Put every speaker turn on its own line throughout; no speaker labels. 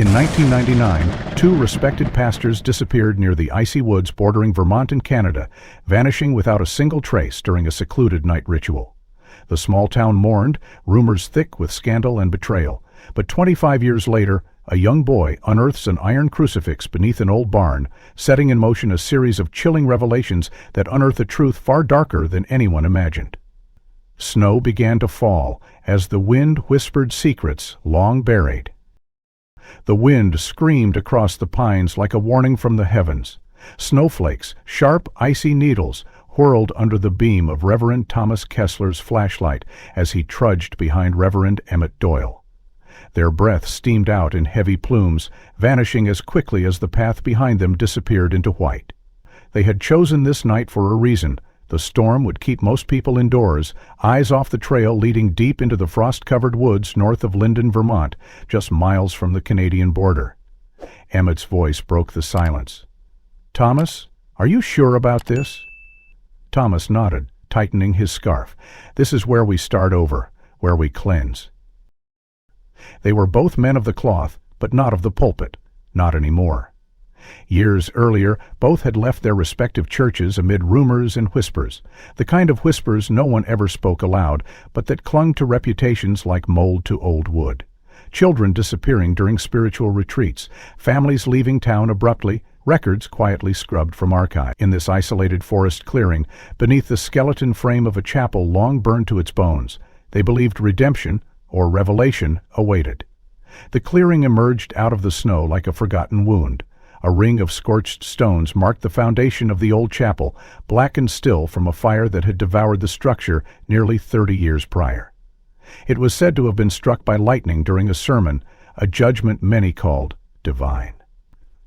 In 1999, two respected pastors disappeared near the icy woods bordering Vermont and Canada, vanishing without a single trace during a secluded night ritual. The small town mourned, rumors thick with scandal and betrayal. But 25 years later, a young boy unearths an iron crucifix beneath an old barn, setting in motion a series of chilling revelations that unearth a truth far darker than anyone imagined. Snow began to fall as the wind whispered secrets long buried. The wind screamed across the pines like a warning from the heavens. Snowflakes, sharp, icy needles, whirled under the beam of Reverend Thomas Kessler's flashlight as he trudged behind Reverend Emmett Doyle. Their breath steamed out in heavy plumes, vanishing as quickly as the path behind them disappeared into white. They had chosen this night for a reason. The storm would keep most people indoors, eyes off the trail leading deep into the frost-covered woods north of Lyndon, Vermont, just miles from the Canadian border. Emmett's voice broke the silence. "Thomas, are you sure about this?" Thomas nodded, tightening his scarf. "This is where we start over, where we cleanse." They were both men of the cloth, but not of the pulpit, not anymore. Years earlier, both had left their respective churches amid rumors and whispers, the kind of whispers no one ever spoke aloud, but that clung to reputations like mold to old wood. Children disappearing during spiritual retreats, families leaving town abruptly, records quietly scrubbed from archive. In this isolated forest clearing, beneath the skeleton frame of a chapel long burned to its bones, they believed redemption, or revelation, awaited. The clearing emerged out of the snow like a forgotten wound. A ring of scorched stones marked the foundation of the old chapel, blackened still from a fire that had devoured the structure nearly 30 years prior. It was said to have been struck by lightning during a sermon, a judgment many called divine.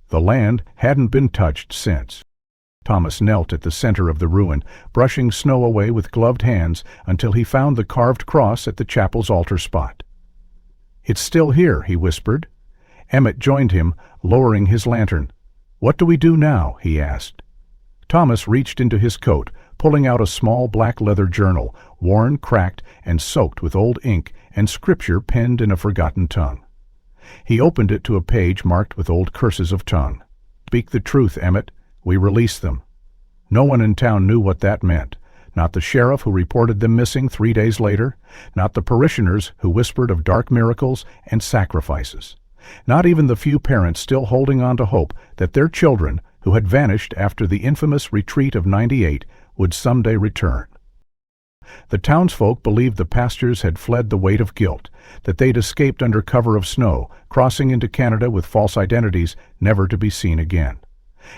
The land hadn't been touched since. Thomas knelt at the center of the ruin, brushing snow away with gloved hands until he found the carved cross at the chapel's altar spot. "It's still here," he whispered. Emmett joined him, lowering his lantern. "What do we do now?" he asked. Thomas reached into his coat, pulling out a small black leather journal, worn, cracked, and soaked with old ink and scripture penned in a forgotten tongue. He opened it to a page marked with old curses of tongue. "Speak the truth, Emmett. We release them." No one in town knew what that meant. Not the sheriff who reported them missing 3 days later, not the parishioners who whispered of dark miracles and sacrifices. Not even the few parents still holding on to hope that their children, who had vanished after the infamous retreat of '98, would someday return. The townsfolk believed the pastors had fled the weight of guilt, that they'd escaped under cover of snow, crossing into Canada with false identities, never to be seen again.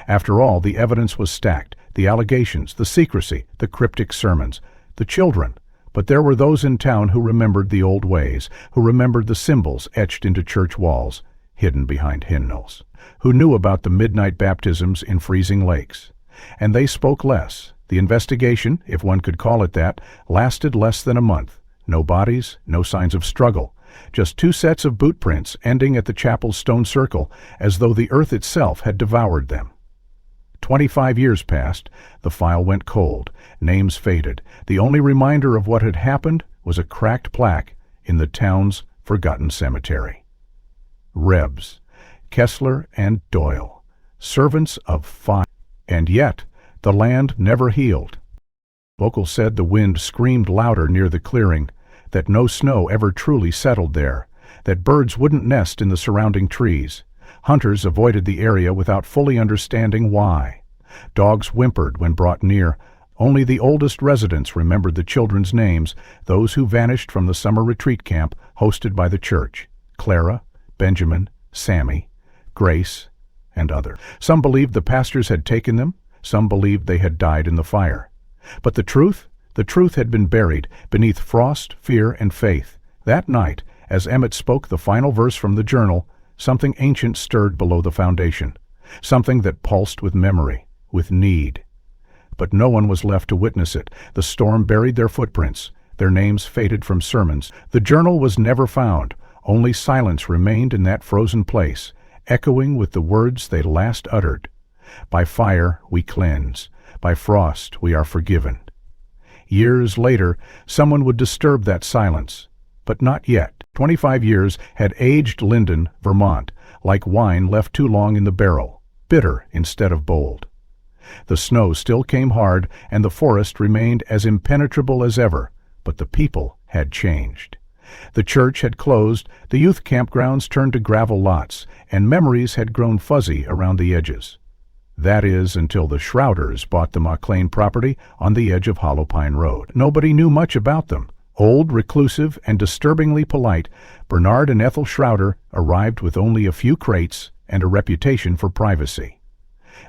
After all, the evidence was stacked, the allegations, the secrecy, the cryptic sermons, the children. But there were those in town who remembered the old ways, who remembered the symbols etched into church walls, hidden behind hymnals, who knew about the midnight baptisms in freezing lakes. And they spoke less. The investigation, if one could call it that, lasted less than a month. No bodies, no signs of struggle. Just 2 sets of boot prints ending at the chapel's stone circle, as though the earth itself had devoured them. 25 years passed, the file went cold, names faded. The only reminder of what had happened was a cracked plaque in the town's forgotten cemetery. Rebs, Kessler and Doyle, servants of fire. And yet, the land never healed. Locals said the wind screamed louder near the clearing, that no snow ever truly settled there, that birds wouldn't nest in the surrounding trees. Hunters avoided the area without fully understanding why. Dogs whimpered when brought near. Only the oldest residents remembered the children's names, those who vanished from the summer retreat camp hosted by the church: Clara, Benjamin, Sammy, Grace, and others. Some believed the pastors had taken them, some believed they had died in the fire. But the truth had been buried beneath frost, fear, and faith. That night, as Emmett spoke the final verse from the journal, something ancient stirred below the foundation, something that pulsed with memory, with need. But no one was left to witness it. The storm buried their footprints. Their names faded from sermons. The journal was never found. Only silence remained in that frozen place, echoing with the words they last uttered. By fire we cleanse. By frost we are forgiven. Years later, someone would disturb that silence. But not yet. 25 years had aged Lyndon, Vermont, like wine left too long in the barrel, bitter instead of bold. The snow still came hard, and the forest remained as impenetrable as ever, but the people had changed. The church had closed, the youth campgrounds turned to gravel lots, and memories had grown fuzzy around the edges. That is, until the Shrouders bought the McLean property on the edge of Hollow Pine Road. Nobody knew much about them. Old, reclusive, and disturbingly polite, Bernard and Ethel Shrouder arrived with only a few crates and a reputation for privacy.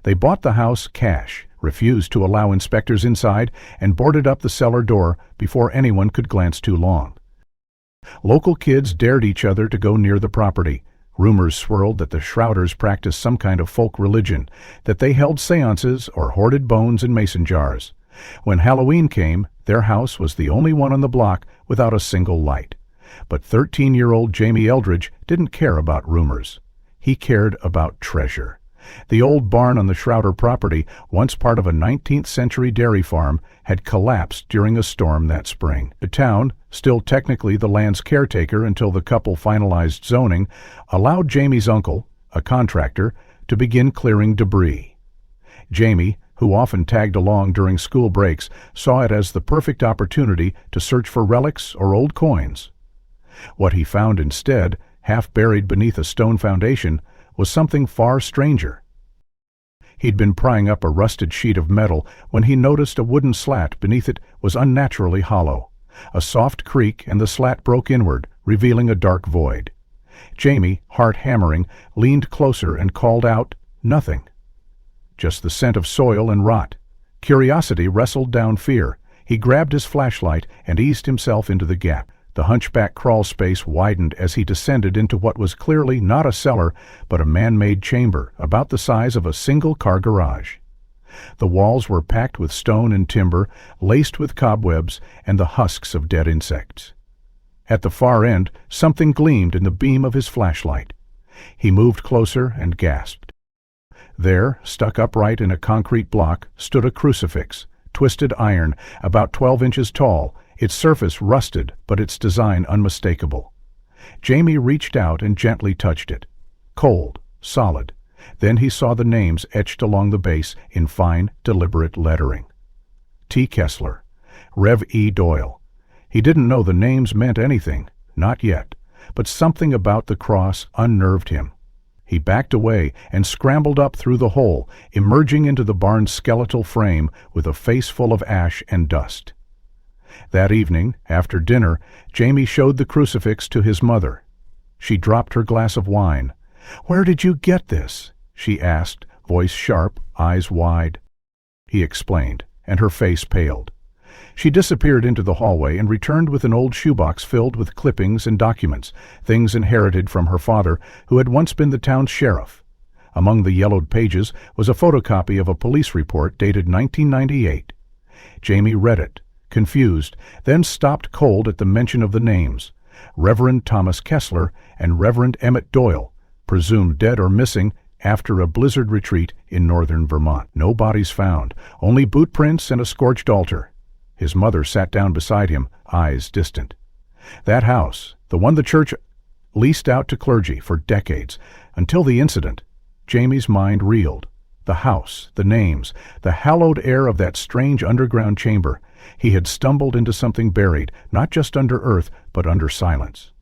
They bought the house cash, refused to allow inspectors inside, and boarded up the cellar door before anyone could glance too long. Local kids dared each other to go near the property. Rumors swirled that the Shrouders practiced some kind of folk religion, that they held seances or hoarded bones in mason jars. When Halloween came, their house was the only one on the block without a single light. But 13-year-old Jamie Eldridge didn't care about rumors. He cared about treasure. The old barn on the Shrouder property, once part of a 19th-century dairy farm, had collapsed during a storm that spring. The town, still technically the land's caretaker until the couple finalized zoning, allowed Jamie's uncle, a contractor, to begin clearing debris. Jamie, who often tagged along during school breaks, saw it as the perfect opportunity to search for relics or old coins. What he found instead, half buried beneath a stone foundation, was something far stranger. He'd been prying up a rusted sheet of metal when he noticed a wooden slat beneath it was unnaturally hollow. A soft creak and the slat broke inward, revealing a dark void. Jamie, heart hammering, leaned closer and called out, "Nothing." Just the scent of soil and rot. Curiosity wrestled down fear. He grabbed his flashlight and eased himself into the gap. The hunchback crawl space widened as he descended into what was clearly not a cellar, but a man-made chamber about the size of a single-car garage. The walls were packed with stone and timber, laced with cobwebs and the husks of dead insects. At the far end, something gleamed in the beam of his flashlight. He moved closer and gasped. There, stuck upright in a concrete block, stood a crucifix, twisted iron, about 12 inches tall, its surface rusted but its design unmistakable. Jamie reached out and gently touched it. Cold, solid. Then he saw the names etched along the base in fine, deliberate lettering. T. Kessler, Rev. E. Doyle. He didn't know the names meant anything, not yet, but something about the cross unnerved him. He backed away and scrambled up through the hole, emerging into the barn's skeletal frame with a face full of ash and dust. That evening, after dinner, Jamie showed the crucifix to his mother. She dropped her glass of wine. "Where did you get this?" she asked, voice sharp, eyes wide. He explained, and her face paled. She disappeared into the hallway and returned with an old shoebox filled with clippings and documents, things inherited from her father, who had once been the town's sheriff. Among the yellowed pages was a photocopy of a police report dated 1998. Jamie read it, confused, then stopped cold at the mention of the names: Reverend Thomas Kessler and Reverend Emmett Doyle, presumed dead or missing after a blizzard retreat in northern Vermont. No bodies found, only boot prints and a scorched altar. His mother sat down beside him, eyes distant. That house, the one the church leased out to clergy for decades, until the incident. Jamie's mind reeled. The house, the names, the hallowed air of that strange underground chamber. He had stumbled into something buried, not just under earth, but under silence.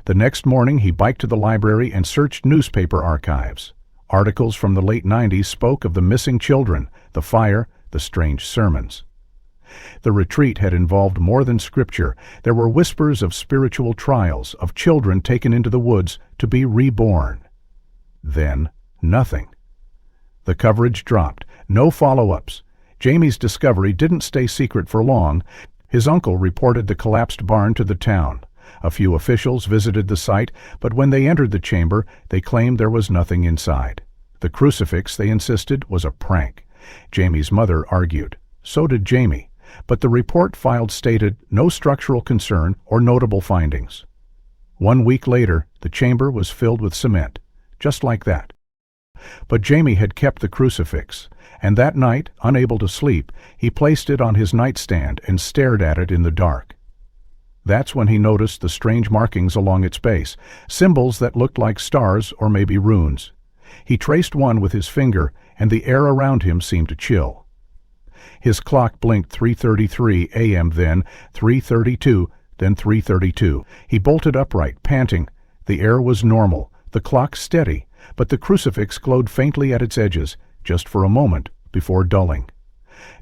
The next morning he biked to the library and searched newspaper archives. Articles from the late 90s spoke of the missing children, the fire, the strange sermons. The retreat had involved more than scripture. There were whispers of spiritual trials, of children taken into the woods to be reborn. Then, nothing. The coverage dropped. No follow-ups. Jamie's discovery didn't stay secret for long. His uncle reported the collapsed barn to the town. A few officials visited the site, but when they entered the chamber, they claimed there was nothing inside. The crucifix, they insisted, was a prank. Jamie's mother argued. So did Jamie. But the report filed stated no structural concern or notable findings. 1 week later, the chamber was filled with cement, just like that. But Jamie had kept the crucifix, and that night, unable to sleep, he placed it on his nightstand and stared at it in the dark. That's when he noticed the strange markings along its base, symbols that looked like stars or maybe runes. He traced one with his finger, and the air around him seemed to chill. His clock blinked 3:33 a.m., then 3:32, then 3:32. He bolted upright, panting. The air was normal, the clock steady, but the crucifix glowed faintly at its edges, just for a moment, before dulling.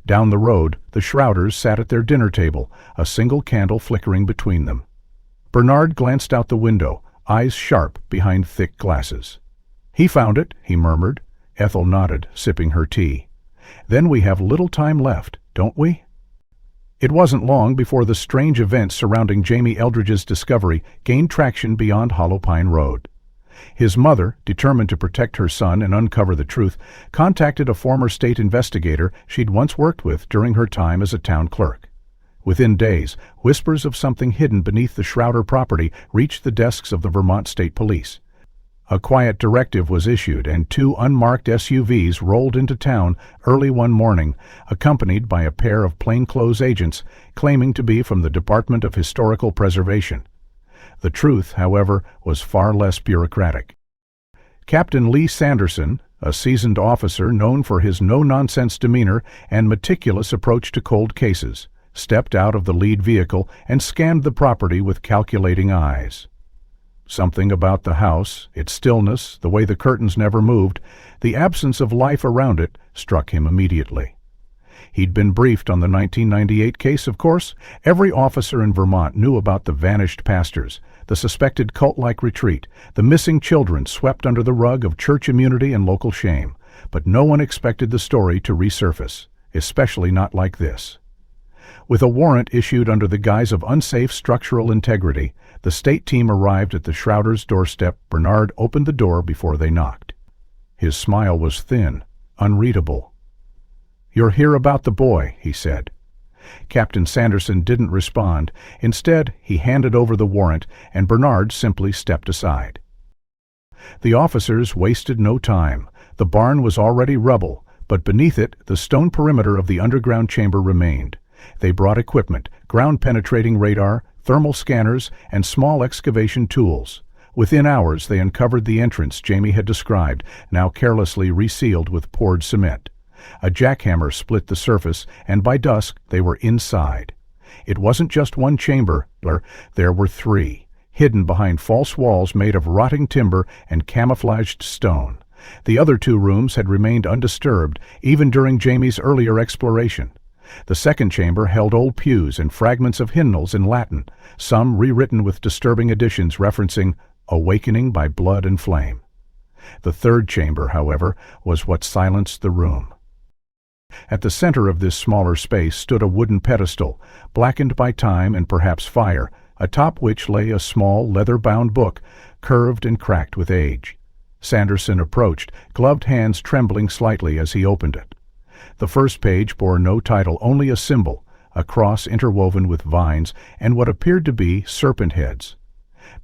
Down the road, the Shrouders sat at their dinner table, a single candle flickering between them. Bernard glanced out the window, eyes sharp behind thick glasses. "He found it," he murmured. Ethel nodded, sipping her tea. "Then we have little time left, don't we?" It wasn't long before the strange events surrounding Jamie Eldridge's discovery gained traction beyond Hollow Pine Road. His mother, determined to protect her son and uncover the truth, contacted a former state investigator she'd once worked with during her time as a town clerk. Within days, whispers of something hidden beneath the Shrouder property reached the desks of the Vermont State Police. A quiet directive was issued, and 2 unmarked SUVs rolled into town early one morning, accompanied by a pair of plainclothes agents claiming to be from the Department of Historical Preservation. The truth, however, was far less bureaucratic. Captain Lee Sanderson, a seasoned officer known for his no-nonsense demeanor and meticulous approach to cold cases, stepped out of the lead vehicle and scanned the property with calculating eyes. Something about the house, its stillness, the way the curtains never moved, the absence of life around it, struck him immediately. He'd been briefed on the 1998 case, of course. Every officer in Vermont knew about the vanished pastors, the suspected cult-like retreat, the missing children swept under the rug of church immunity and local shame. But no one expected the story to resurface, especially not like this. With a warrant issued under the guise of unsafe structural integrity, the state team arrived at the Shrouders' doorstep. Bernard opened the door before they knocked. His smile was thin, unreadable. "You're here about the boy," he said. Captain Sanderson didn't respond. Instead, he handed over the warrant, and Bernard simply stepped aside. The officers wasted no time. The barn was already rubble, but beneath it, the stone perimeter of the underground chamber remained. They brought equipment, ground-penetrating radar, thermal scanners, and small excavation tools. Within hours, they uncovered the entrance Jamie had described, now carelessly resealed with poured cement. A jackhammer split the surface, and by dusk, they were inside. It wasn't just one chamber, there were 3, hidden behind false walls made of rotting timber and camouflaged stone. The other 2 rooms had remained undisturbed, even during Jamie's earlier exploration. The second chamber held old pews and fragments of hymnals in Latin, some rewritten with disturbing additions referencing awakening by blood and flame. The third chamber, however, was what silenced the room. At the center of this smaller space stood a wooden pedestal, blackened by time and perhaps fire, atop which lay a small, leather-bound book, curved and cracked with age. Sanderson approached, gloved hands trembling slightly as he opened it. The first page bore no title, only a symbol, a cross interwoven with vines and what appeared to be serpent heads.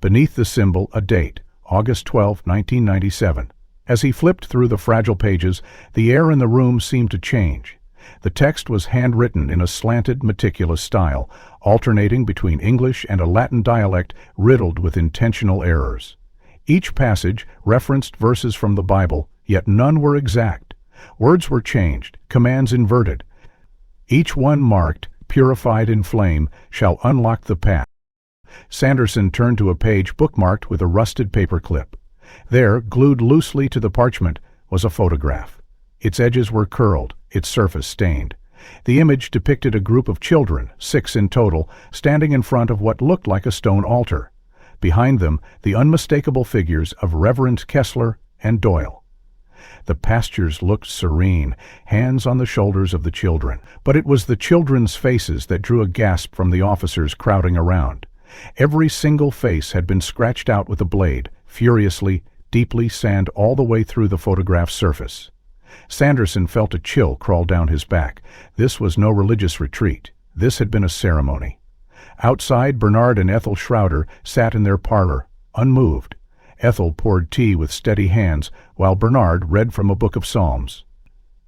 Beneath the symbol, a date, August 12, 1997. As he flipped through the fragile pages, the air in the room seemed to change. The text was handwritten in a slanted, meticulous style, alternating between English and a Latin dialect riddled with intentional errors. Each passage referenced verses from the Bible, yet none were exact. Words were changed, commands inverted. Each one marked, "Purified in flame, shall unlock the path." Sanderson turned to a page bookmarked with a rusted paper clip. There, glued loosely to the parchment, was a photograph. Its edges were curled, its surface stained. The image depicted a group of children, 6 in total, standing in front of what looked like a stone altar. Behind them, the unmistakable figures of Reverend Kessler and Doyle. The pastors looked serene, hands on the shoulders of the children. But it was the children's faces that drew a gasp from the officers crowding around. Every single face had been scratched out with a blade, furiously, deeply sand all the way through the photograph's surface. Sanderson felt a chill crawl down his back. This was no religious retreat. This had been a ceremony. Outside, Bernard and Ethel Shrouder sat in their parlor, unmoved. Ethel poured tea with steady hands, while Bernard read from a book of Psalms.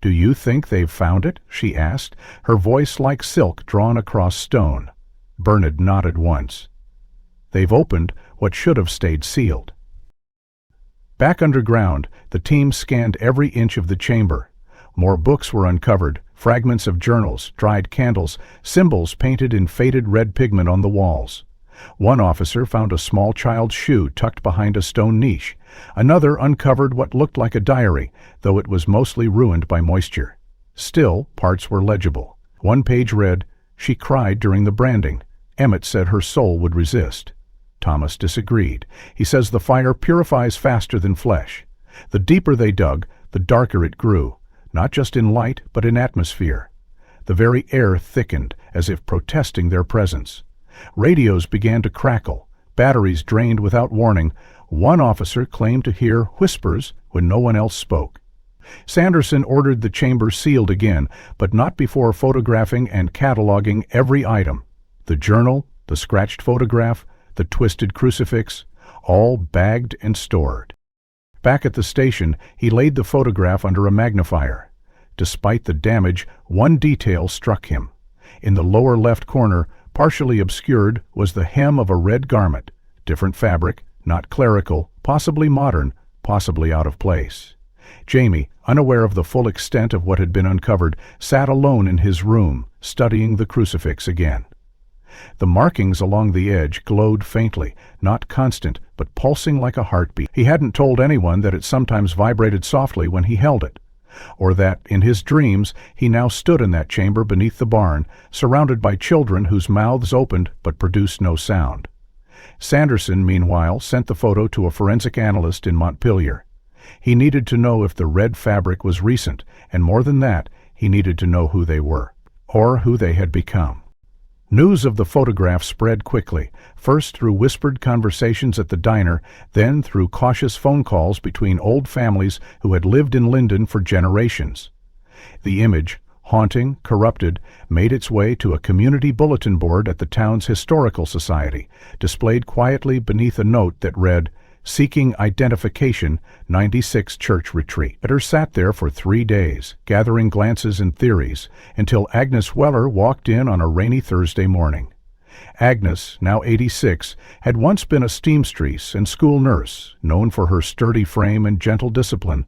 "Do you think they've found it?" she asked, her voice like silk drawn across stone. Bernard nodded once. They've opened what should have stayed sealed. Back underground, the team scanned every inch of the chamber. More books were uncovered, fragments of journals, dried candles, symbols painted in faded red pigment on the walls. One officer found a small child's shoe tucked behind a stone niche. Another uncovered what looked like a diary, though it was mostly ruined by moisture. Still, parts were legible. One page read, "She cried during the branding. Emmett said her soul would resist." Thomas disagreed. He says the fire purifies faster than flesh. The deeper they dug, the darker it grew, not just in light, but in atmosphere. The very air thickened, as if protesting their presence. Radios began to crackle. Batteries drained without warning. One officer claimed to hear whispers when no one else spoke. Sanderson ordered the chamber sealed again, but not before photographing and cataloging every item. The journal, the scratched photograph, the twisted crucifix, all bagged and stored. Back at the station, he laid the photograph under a magnifier. Despite the damage, one detail struck him. In the lower left corner, partially obscured, was the hem of a red garment. Different fabric, not clerical, possibly modern, possibly out of place. Jamie, unaware of the full extent of what had been uncovered, sat alone in his room, studying the crucifix again. The markings along the edge glowed faintly, not constant, but pulsing like a heartbeat. He hadn't told anyone that it sometimes vibrated softly when he held it, or that, in his dreams, he now stood in that chamber beneath the barn, surrounded by children whose mouths opened but produced no sound. Sanderson, meanwhile, sent the photo to a forensic analyst in Montpelier. He needed to know if the red fabric was recent, and more than that, he needed to know who they were, or who they had become. News of the photograph spread quickly, first through whispered conversations at the diner, then through cautious phone calls between old families who had lived in Linden for generations. The image, haunting, corrupted, made its way to a community bulletin board at the town's historical society, displayed quietly beneath a note that read, "Seeking Identification, 96 Church Retreat." Peter sat there for 3 days, gathering glances and theories, until Agnes Weller walked in on a rainy Thursday morning. Agnes, now 86, had once been a seamstress and school nurse, known for her sturdy frame and gentle discipline,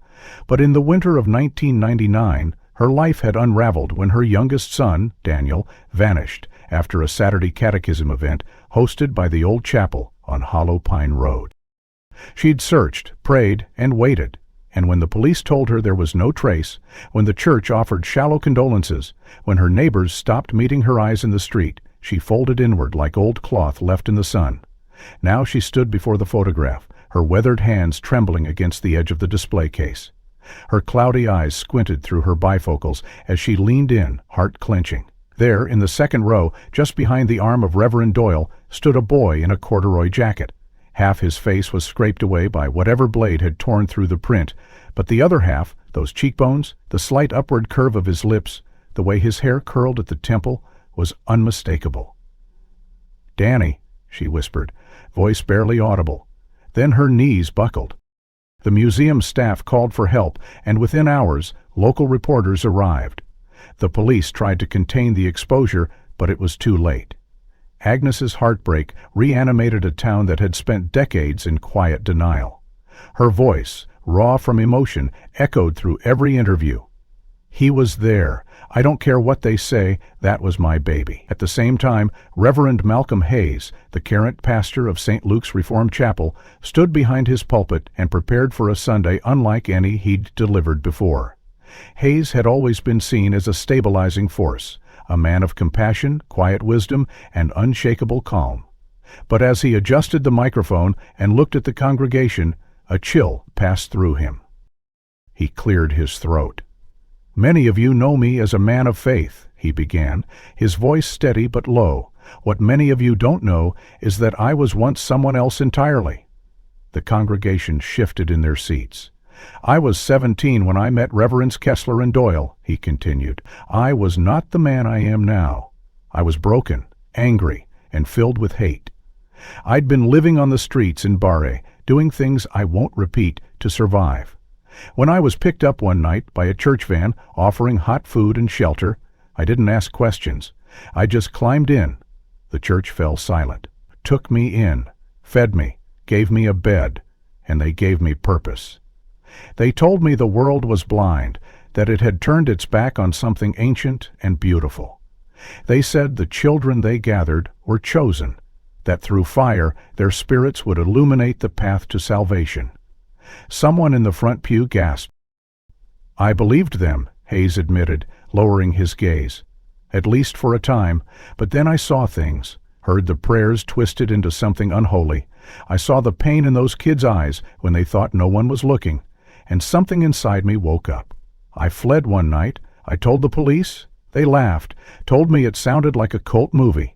but in the winter of 1999, her life had unraveled when her youngest son, Daniel, vanished after a Saturday catechism event hosted by the old chapel on Hollow Pine Road. She'd searched, prayed, and waited, and when the police told her there was no trace, when the church offered shallow condolences, when her neighbors stopped meeting her eyes in the street, she folded inward like old cloth left in the sun. Now she stood before the photograph, her weathered hands trembling against the edge of the display case. Her cloudy eyes squinted through her bifocals as she leaned in, heart clenching. There, in the second row, just behind the arm of Reverend Doyle, stood a boy in a corduroy jacket. Half his face was scraped away by whatever blade had torn through the print, but the other half, those cheekbones, the slight upward curve of his lips, the way his hair curled at the temple, was unmistakable. "Danny," she whispered, voice barely audible. Then her knees buckled. The museum staff called for help, and within hours, local reporters arrived. The police tried to contain the exposure, but it was too late. Agnes's heartbreak reanimated a town that had spent decades in quiet denial. Her voice, raw from emotion, echoed through every interview. "He was there. I don't care what they say, that was my baby." At the same time, Reverend Malcolm Hayes, the current pastor of St. Luke's Reformed Chapel, stood behind his pulpit and prepared for a Sunday unlike any he'd delivered before. Hayes had always been seen as a stabilizing force, a man of compassion, quiet wisdom, and unshakable calm. But as he adjusted the microphone and looked at the congregation, a chill passed through him. He cleared his throat. "Many of you know me as a man of faith," he began, his voice steady but low. "What many of you don't know is that I was once someone else entirely." The congregation shifted in their seats. "I was 17 when I met Reverends Kessler and Doyle," he continued. "I was not the man I am now. I was broken, angry, and filled with hate. I'd been living on the streets in Barre, doing things I won't repeat, to survive. When I was picked up one night by a church van offering hot food and shelter, I didn't ask questions. I just climbed in. The church fell silent, took me in, fed me, gave me a bed, and they gave me purpose. They told me the world was blind, that it had turned its back on something ancient and beautiful. They said the children they gathered were chosen, that through fire their spirits would illuminate the path to salvation. Someone in the front pew gasped. I believed them, Hayes admitted, lowering his gaze. At least for a time, but then I saw things, heard the prayers twisted into something unholy. I saw the pain in those kids' eyes when they thought no one was looking, and something inside me woke up. I fled one night. I told the police. They laughed, told me it sounded like a cult movie.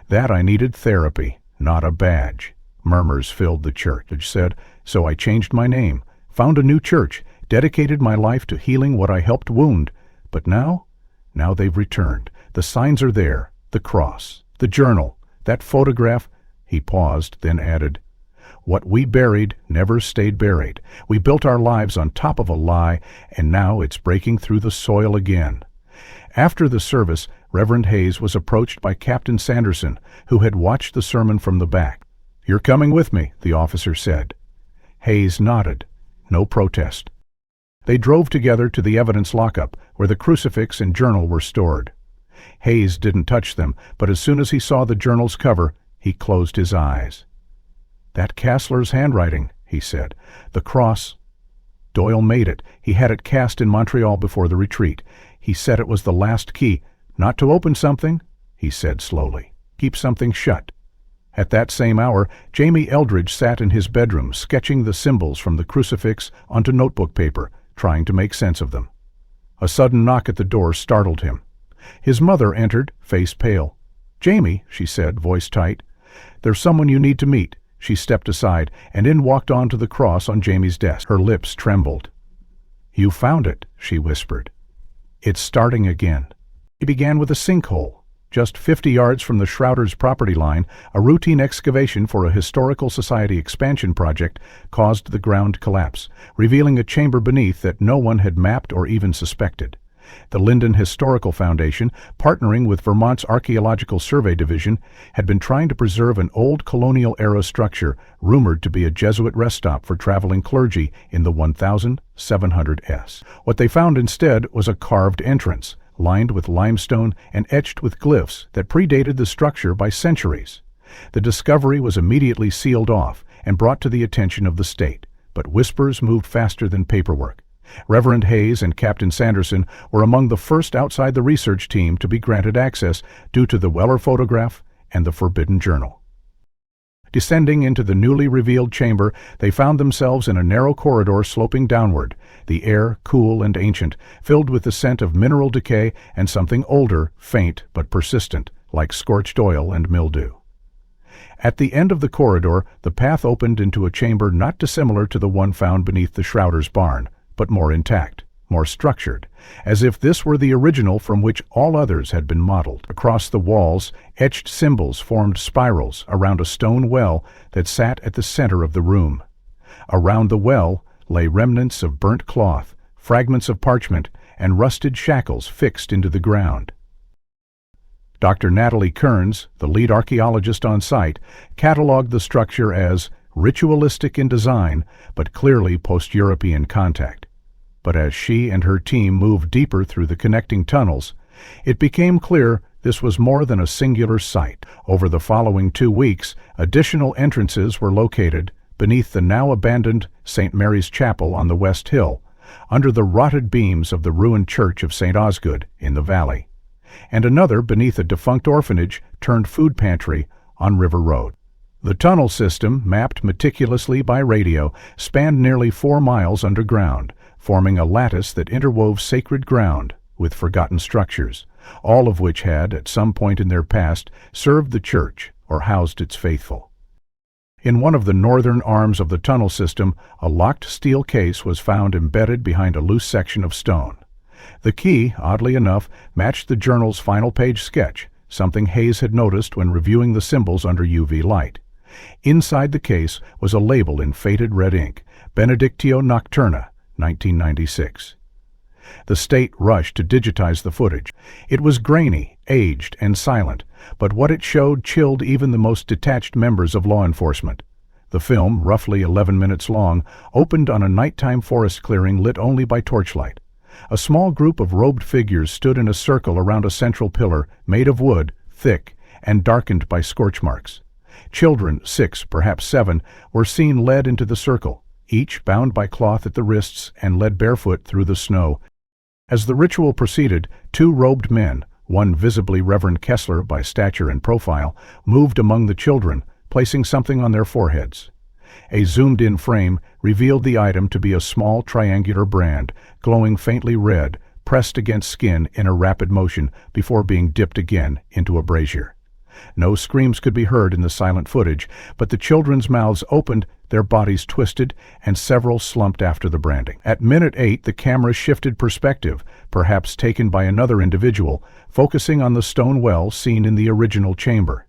That I needed therapy, not a badge. Murmurs filled the church. It said, so I changed my name, found a new church, dedicated my life to healing what I helped wound. But now they've returned. The signs are there, the cross, the journal, that photograph. He paused, then added, what we buried never stayed buried. We built our lives on top of a lie, and now it's breaking through the soil again. After the service, Reverend Hayes was approached by Captain Sanderson, who had watched the sermon from the back. You're coming with me, the officer said. Hayes nodded. No protest. They drove together to the evidence lockup, where the crucifix and journal were stored. Hayes didn't touch them, but as soon as he saw the journal's cover, he closed his eyes. That Kassler's handwriting, he said. The cross. Doyle made it. He had it cast in Montreal before the retreat. He said it was the last key. Not to open something, he said slowly. Keep something shut. At that same hour, Jamie Eldridge sat in his bedroom, sketching the symbols from the crucifix onto notebook paper, trying to make sense of them. A sudden knock at the door startled him. His mother entered, face pale. Jamie, she said, voice tight. There's someone you need to meet. She stepped aside, and in walked on to the cross on Jamie's desk. Her lips trembled. You found it, she whispered. It's starting again. It began with a sinkhole. Just 50 yards from the Shrouders' property line, a routine excavation for a historical society expansion project caused the ground collapse, revealing a chamber beneath that no one had mapped or even suspected. The Linden Historical Foundation, partnering with Vermont's Archaeological Survey Division, had been trying to preserve an old colonial-era structure rumored to be a Jesuit rest stop for traveling clergy in the 1700s. What they found instead was a carved entrance, lined with limestone and etched with glyphs that predated the structure by centuries. The discovery was immediately sealed off and brought to the attention of the state, but whispers moved faster than paperwork. Reverend Hayes and Captain Sanderson were among the first outside the research team to be granted access due to the Weller photograph and the forbidden journal. Descending into the newly revealed chamber, they found themselves in a narrow corridor sloping downward, the air cool and ancient, filled with the scent of mineral decay and something older, faint but persistent, like scorched oil and mildew. At the end of the corridor, the path opened into a chamber not dissimilar to the one found beneath the Shrouders' barn, but more intact, more structured, as if this were the original from which all others had been modeled. Across the walls, etched symbols formed spirals around a stone well that sat at the center of the room. Around the well lay remnants of burnt cloth, fragments of parchment, and rusted shackles fixed into the ground. Dr. Natalie Kearns, the lead archaeologist on site, cataloged the structure as ritualistic in design, but clearly post-European contact. But as she and her team moved deeper through the connecting tunnels, it became clear this was more than a singular site. Over the following 2 weeks, additional entrances were located beneath the now abandoned St. Mary's Chapel on the West Hill, under the rotted beams of the ruined church of St. Osgood in the valley, and another beneath a defunct orphanage turned food pantry on River Road. The tunnel system, mapped meticulously by radio, spanned nearly 4 miles underground, forming a lattice that interwove sacred ground with forgotten structures, all of which had, at some point in their past, served the church or housed its faithful. In one of the northern arms of the tunnel system, a locked steel case was found embedded behind a loose section of stone. The key, oddly enough, matched the journal's final page sketch, something Hayes had noticed when reviewing the symbols under UV light. Inside the case was a label in faded red ink, Benedictio Nocturna, 1996. The state rushed to digitize the footage. It was grainy, aged, and silent, but what it showed chilled even the most detached members of law enforcement. The film, roughly 11 minutes long, opened on a nighttime forest clearing lit only by torchlight. A small group of robed figures stood in a circle around a central pillar, made of wood, thick, and darkened by scorch marks. Children, 6, perhaps 7, were seen led into the circle, each bound by cloth at the wrists and led barefoot through the snow. As the ritual proceeded, 2 robed men, one visibly Reverend Kessler by stature and profile, moved among the children, placing something on their foreheads. A zoomed-in frame revealed the item to be a small triangular brand, glowing faintly red, pressed against skin in a rapid motion before being dipped again into a brazier. No screams could be heard in the silent footage, but the children's mouths opened, their bodies twisted, and several slumped after the branding. At minute 8, the camera shifted perspective, perhaps taken by another individual, focusing on the stone well seen in the original chamber.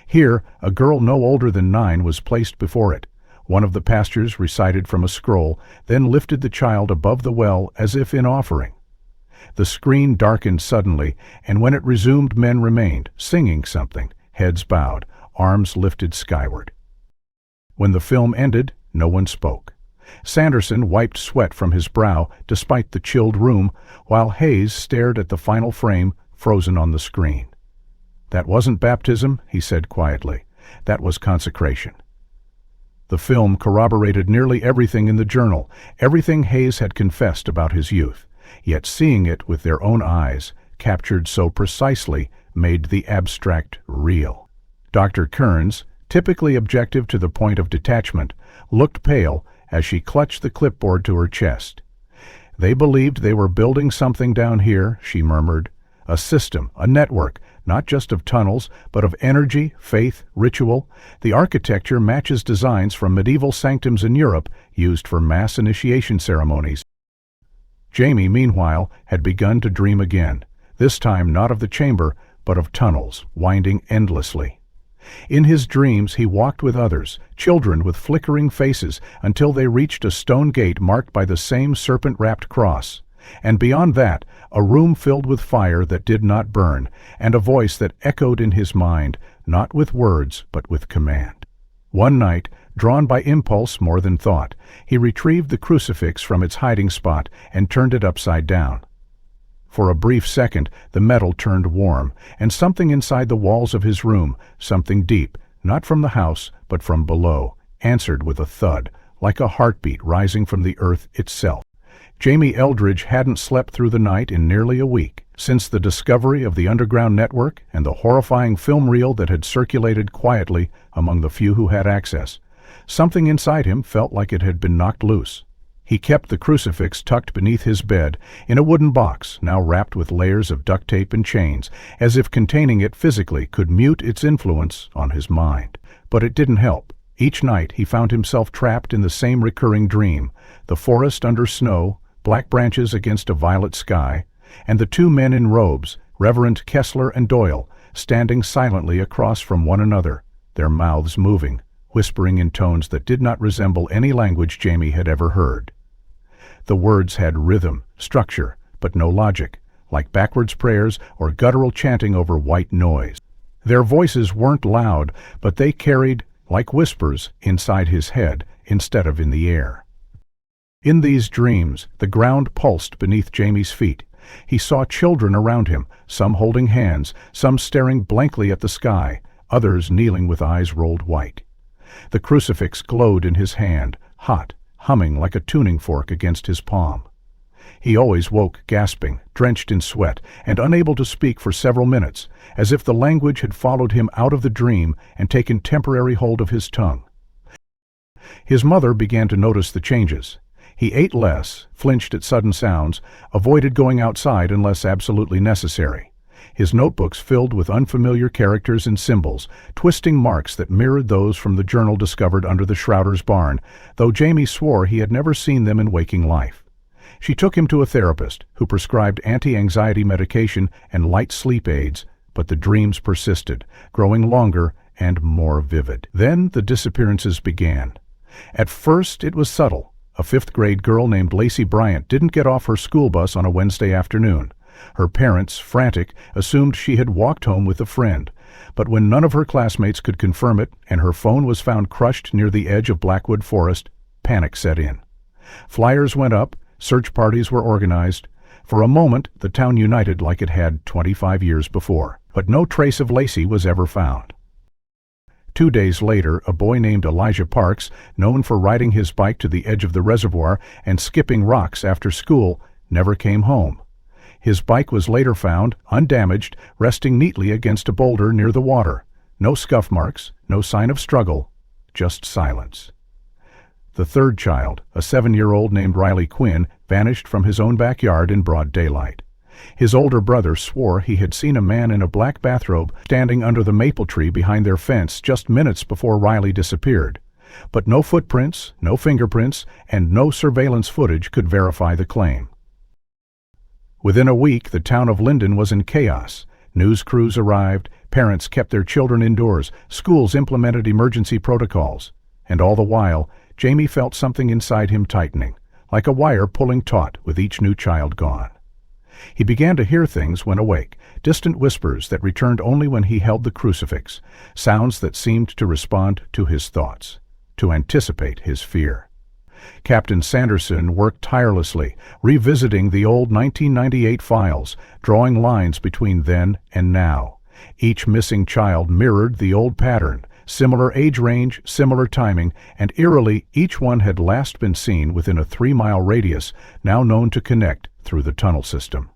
Here, a girl no older than 9 was placed before it. One of the pastors recited from a scroll, then lifted the child above the well as if in offering. The screen darkened suddenly, and when it resumed, men remained, singing something, heads bowed, arms lifted skyward. When the film ended, no one spoke. Sanderson wiped sweat from his brow despite the chilled room, while Hayes stared at the final frame frozen on the screen. "That wasn't baptism," he said quietly. "That was consecration." The film corroborated nearly everything in the journal, everything Hayes had confessed about his youth. Yet seeing it with their own eyes, captured so precisely, made the abstract real. Dr. Kearns, typically objective to the point of detachment, looked pale as she clutched the clipboard to her chest. "They believed they were building something down here," she murmured. "A system, a network, not just of tunnels, but of energy, faith, ritual. The architecture matches designs from medieval sanctums in Europe used for mass initiation ceremonies." Jamie, meanwhile, had begun to dream again, this time not of the chamber, but of tunnels, winding endlessly. In his dreams he walked with others, children with flickering faces, until they reached a stone gate marked by the same serpent-wrapped cross. And beyond that, a room filled with fire that did not burn, and a voice that echoed in his mind, not with words, but with command. One night, drawn by impulse more than thought, he retrieved the crucifix from its hiding spot and turned it upside down. For a brief second, the metal turned warm, and something inside the walls of his room, something deep, not from the house, but from below, answered with a thud, like a heartbeat rising from the earth itself. Jamie Eldridge hadn't slept through the night in nearly a week, since the discovery of the underground network and the horrifying film reel that had circulated quietly among the few who had access. Something inside him felt like it had been knocked loose. He kept the crucifix tucked beneath his bed, in a wooden box, now wrapped with layers of duct tape and chains, as if containing it physically could mute its influence on his mind. But it didn't help. Each night he found himself trapped in the same recurring dream, the forest under snow, black branches against a violet sky, and the 2 men in robes, Reverend Kessler and Doyle, standing silently across from one another, their mouths moving, whispering in tones that did not resemble any language Jamie had ever heard. The words had rhythm, structure, but no logic, like backwards prayers or guttural chanting over white noise. Their voices weren't loud, but they carried, like whispers, inside his head instead of in the air. In these dreams, the ground pulsed beneath Jamie's feet. He saw children around him, some holding hands, some staring blankly at the sky, others kneeling with eyes rolled white. The crucifix glowed in his hand, hot, humming like a tuning fork against his palm. He always woke gasping, drenched in sweat, and unable to speak for several minutes, as if the language had followed him out of the dream and taken temporary hold of his tongue. His mother began to notice the changes. He ate less, flinched at sudden sounds, avoided going outside unless absolutely necessary. His notebooks filled with unfamiliar characters and symbols, twisting marks that mirrored those from the journal discovered under the Shrouder's barn, though Jamie swore he had never seen them in waking life. She took him to a therapist, who prescribed anti-anxiety medication and light sleep aids, but the dreams persisted, growing longer and more vivid. Then the disappearances began. At first it was subtle, A fifth-grade girl named Lacey Bryant didn't get off her school bus on a Wednesday afternoon. Her parents, frantic, assumed she had walked home with a friend. But when none of her classmates could confirm it and her phone was found crushed near the edge of Blackwood Forest, panic set in. Flyers went up, search parties were organized. For a moment, the town united like it had 25 years before. But no trace of Lacey was ever found. 2 days later, a boy named Elijah Parks, known for riding his bike to the edge of the reservoir and skipping rocks after school, never came home. His bike was later found, undamaged, resting neatly against a boulder near the water. No scuff marks, no sign of struggle, just silence. The third child, a 7-year-old named Riley Quinn, vanished from his own backyard in broad daylight. His older brother swore he had seen a man in a black bathrobe standing under the maple tree behind their fence just minutes before Riley disappeared. But no footprints, no fingerprints, and no surveillance footage could verify the claim. Within a week, the town of Linden was in chaos. News crews arrived, parents kept their children indoors, schools implemented emergency protocols. And all the while, Jamie felt something inside him tightening, like a wire pulling taut with each new child gone. He began to hear things when awake, distant whispers that returned only when he held the crucifix, sounds that seemed to respond to his thoughts, to anticipate his fear. Captain Sanderson worked tirelessly, revisiting the old 1998 files, drawing lines between then and now. Each missing child mirrored the old pattern, similar age range, similar timing, and eerily each one had last been seen within a 3-mile radius, now known to connect through the tunnel system.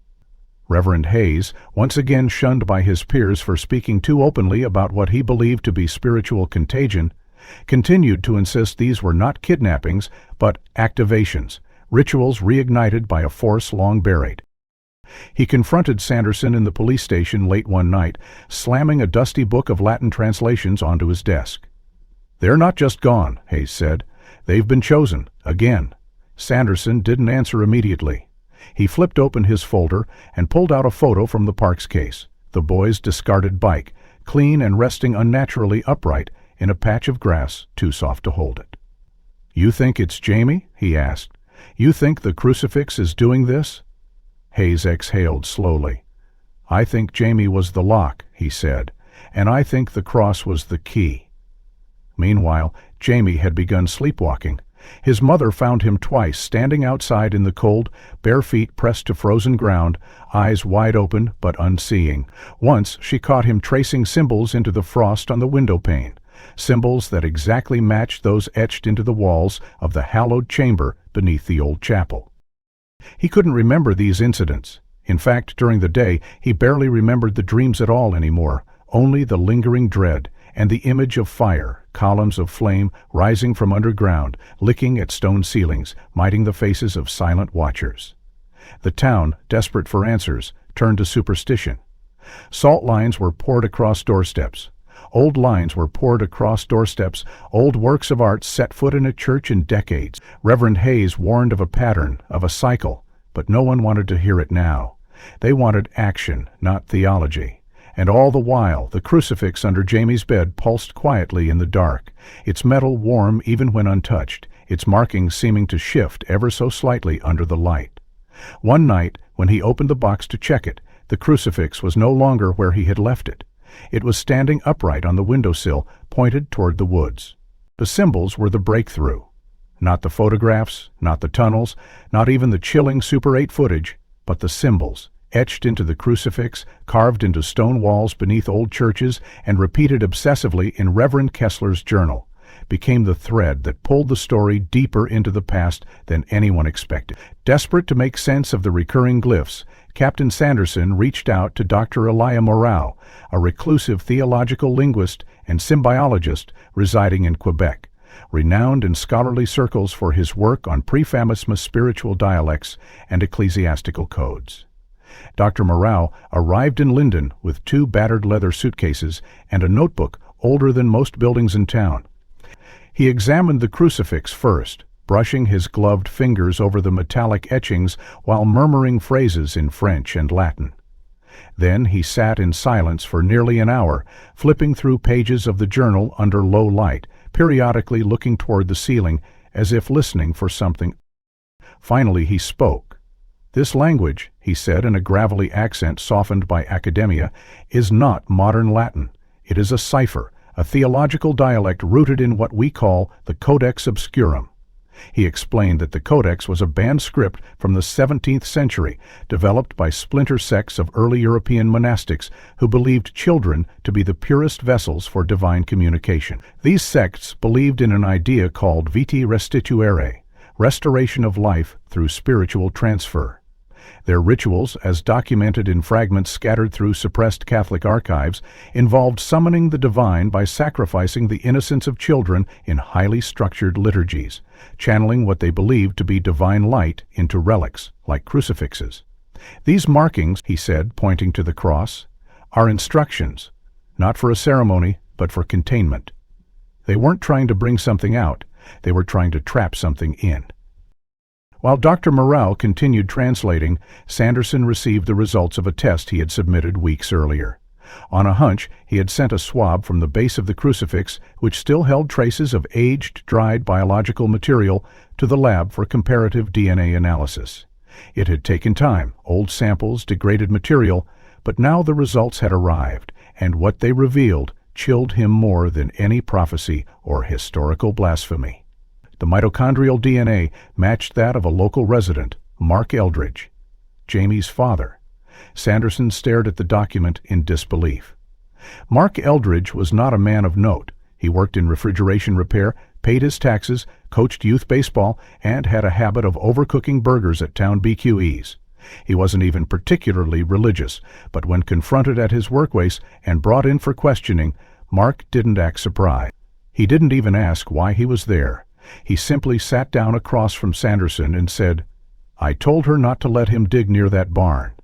Reverend Hayes, once again shunned by his peers for speaking too openly about what he believed to be spiritual contagion, continued to insist these were not kidnappings, but activations, rituals reignited by a force long buried. He confronted Sanderson in the police station late one night, slamming a dusty book of Latin translations onto his desk. "They're not just gone," Hayes said. "They've been chosen, again." Sanderson didn't answer immediately. He flipped open his folder and pulled out a photo from the Parks case, the boy's discarded bike, clean and resting unnaturally upright in a patch of grass too soft to hold it. "You think it's Jamie?" he asked. "You think the crucifix is doing this?" Hayes exhaled slowly. "I think Jamie was the lock," he said, "and I think the cross was the key." Meanwhile, Jamie had begun sleepwalking. His mother found him twice, standing outside in the cold, bare feet pressed to frozen ground, eyes wide open but unseeing. Once she caught him tracing symbols into the frost on the window pane, symbols that exactly matched those etched into the walls of the hallowed chamber beneath the old chapel. He couldn't remember these incidents. In fact, during the day, he barely remembered the dreams at all anymore, only the lingering dread and the image of fire, columns of flame rising from underground, licking at stone ceilings, miting the faces of silent watchers. The town, desperate for answers, turned to superstition. Salt lines were poured across doorsteps. Old lines were poured across doorsteps, old works of art set foot in a church in decades. Reverend Hayes warned of a pattern, of a cycle, but no one wanted to hear it now. They wanted action, not theology. And all the while, the crucifix under Jamie's bed pulsed quietly in the dark, its metal warm even when untouched, its markings seeming to shift ever so slightly under the light. One night, when he opened the box to check it, the crucifix was no longer where he had left it. It was standing upright on the windowsill, pointed toward the woods. The symbols were the breakthrough. Not the photographs, not the tunnels, not even the chilling Super 8 footage, but the symbols, etched into the crucifix, carved into stone walls beneath old churches, and repeated obsessively in Reverend Kessler's journal, became the thread that pulled the story deeper into the past than anyone expected. Desperate to make sense of the recurring glyphs, Captain Sanderson reached out to Dr. Elia Morau, a reclusive theological linguist and symbiologist residing in Quebec, renowned in scholarly circles for his work on pre-famous spiritual dialects and ecclesiastical codes. Dr. Morau arrived in Linden with 2 battered leather suitcases and a notebook older than most buildings in town. He examined the crucifix first, brushing his gloved fingers over the metallic etchings while murmuring phrases in French and Latin. Then he sat in silence for nearly an hour, flipping through pages of the journal under low light, periodically looking toward the ceiling as if listening for something. Finally he spoke. "This language," he said in a gravelly accent softened by academia, "is not modern Latin. It is a cipher, a theological dialect rooted in what we call the codex obscurum." He explained that the codex was a banned script from the 17th century, developed by splinter sects of early European monastics who believed children to be the purest vessels for divine communication. These sects believed in an idea called vitae restituere, restoration of life through spiritual transfer. Their rituals, as documented in fragments scattered through suppressed Catholic archives, involved summoning the divine by sacrificing the innocence of children in highly structured liturgies, channeling what they believed to be divine light into relics, like crucifixes. "These markings," he said, pointing to the cross, "are instructions, not for a ceremony, but for containment." They weren't trying to bring something out, they were trying to trap something in. While Dr. Morrell continued translating, Sanderson received the results of a test he had submitted weeks earlier. On a hunch, he had sent a swab from the base of the crucifix, which still held traces of aged, dried biological material, to the lab for comparative DNA analysis. It had taken time, old samples, degraded material, but now the results had arrived, and what they revealed chilled him more than any prophecy or historical blasphemy. The mitochondrial DNA matched that of a local resident, Mark Eldridge, Jamie's father. Sanderson stared at the document in disbelief. Mark Eldridge was not a man of note. He worked in refrigeration repair, paid his taxes, coached youth baseball, and had a habit of overcooking burgers at town BQEs. He wasn't even particularly religious, but when confronted at his workplace and brought in for questioning, Mark didn't act surprised. He didn't even ask why he was there. He simply sat down across from Sanderson and said, "I told her not to let him dig near that barn."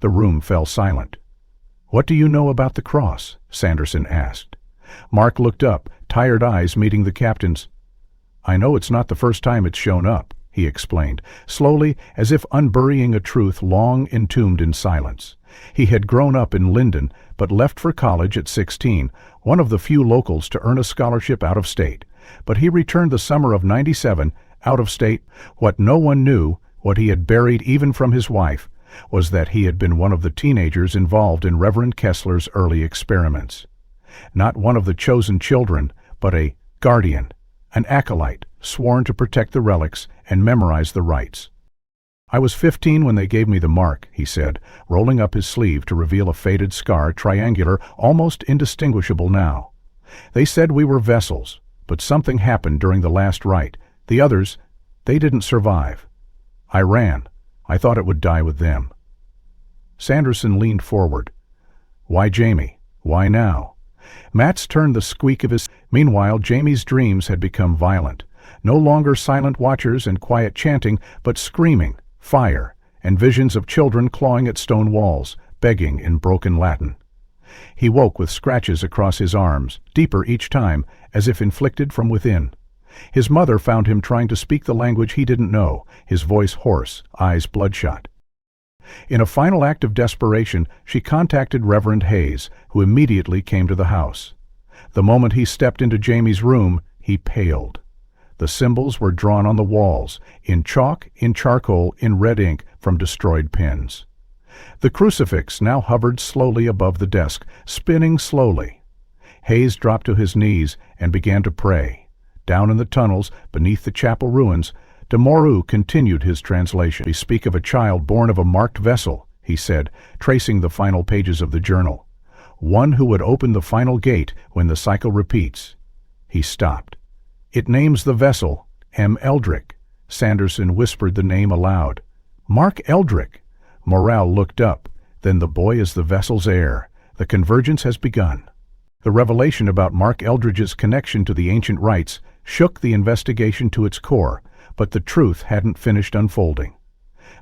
The room fell silent. "What do you know about the cross?" Sanderson asked. Mark looked up, tired eyes meeting the captain's. "I know it's not the first time it's shown up," he explained, slowly, as if unburying a truth long entombed in silence. He had grown up in Linden, but left for college at 16, one of the few locals to earn a scholarship out of state. But he returned the summer of '97, out of state. What no one knew, what he had buried even from his wife, was that he had been one of the teenagers involved in Reverend Kessler's early experiments. Not one of the chosen children, but a guardian, an acolyte, sworn to protect the relics and memorize the rites. "I was 15 when they gave me the mark," he said, rolling up his sleeve to reveal a faded scar, triangular, almost indistinguishable now. "They said we were vessels, but something happened during the last rite. The others, they didn't survive. I ran. I thought it would die with them." Sanderson leaned forward. "Why Jamie? Why now?" Matt's turned the squeak of his. Meanwhile, Jamie's dreams had become violent. No longer silent watchers and quiet chanting, but screaming, fire, and visions of children clawing at stone walls, begging in broken Latin. He woke with scratches across his arms, deeper each time, as if inflicted from within. His mother found him trying to speak the language he didn't know, his voice hoarse, eyes bloodshot. In a final act of desperation, she contacted Reverend Hayes, who immediately came to the house. The moment he stepped into Jamie's room, he paled. The symbols were drawn on the walls, in chalk, in charcoal, in red ink from destroyed pens. The crucifix now hovered slowly above the desk, spinning slowly. Hayes dropped to his knees and began to pray. Down in the tunnels, beneath the chapel ruins, de Moreau continued his translation. "We speak of a child born of a marked vessel," he said, tracing the final pages of the journal. "One who would open the final gate when the cycle repeats." He stopped. "It names the vessel, M. Eldrick." Sanderson whispered the name aloud. "Mark Eldrick." Morrell looked up. "Then the boy is the vessel's heir. The convergence has begun." The revelation about Mark Eldridge's connection to the ancient rites shook the investigation to its core, but the truth hadn't finished unfolding.